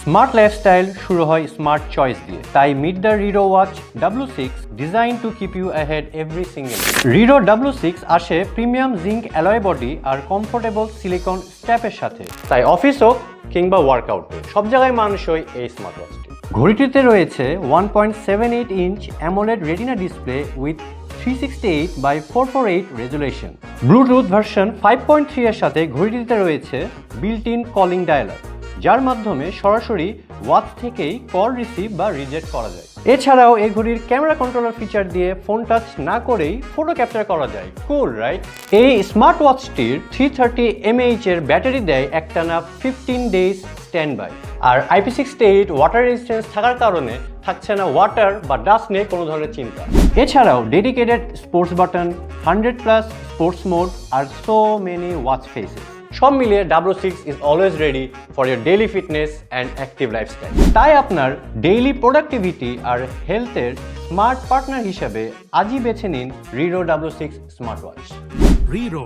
Smart lifestyle শুরু হয় smart choice দিয়ে, তাই meet the Redo watch W6 design to keep you ahead every single. Redo W6 আসে premium zinc alloy body আর comfortable silicone স্ট্র্যাপের সাথে, তাই অফিস হোক কিংবা ওয়ার্কআউটে সব জায়গায় মানুষই এই স্মার্ট ওয়াচটি। ঘড়িটিতে রয়েছে 1.78 inch AMOLED retina display with 368x448 resolution. Bluetooth version 5.3 এর সাথে ঘড়িটিতে রয়েছে বিল্ট ইন কলিং ডায়ালগ, যার মাধ্যমে সরাসরি ওয়াচ থেকেই কল রিসিভ বা রিজেক্ট করা যায়। এছাড়াও এই ঘড়ির ক্যামেরা কন্ট্রোলার ফিচার দিয়ে ফোন টাচ না করেই ফটো ক্যাপচার করা যায়। Cool right? এই স্মার্ট ওয়াচটির 330 mAh এর ব্যাটারি দেয় একটানা 15 ডেজ স্ট্যান্ড বাই, আর IP68 ওয়াটার রেজিস্ট্যান্স থাকার কারণে থাকছে না ওয়াটার বা ডাস্ট নিয়ে কোনো ধরনের চিন্তা। এছাড়াও dedicated sports button, 100+ sports mode আর সো মেনি ওয়াচ ফেসেস, সব মিলিয়ে W6 is always ready for your daily fitness and active lifestyle. তাই আপনার ডেইলি প্রোডাক্টিভিটি আর হেলথের স্মার্ট পার্টনার হিসেবে আজই বেছে নিন রিডো W6 স্মার্ট ওয়াচ। Rido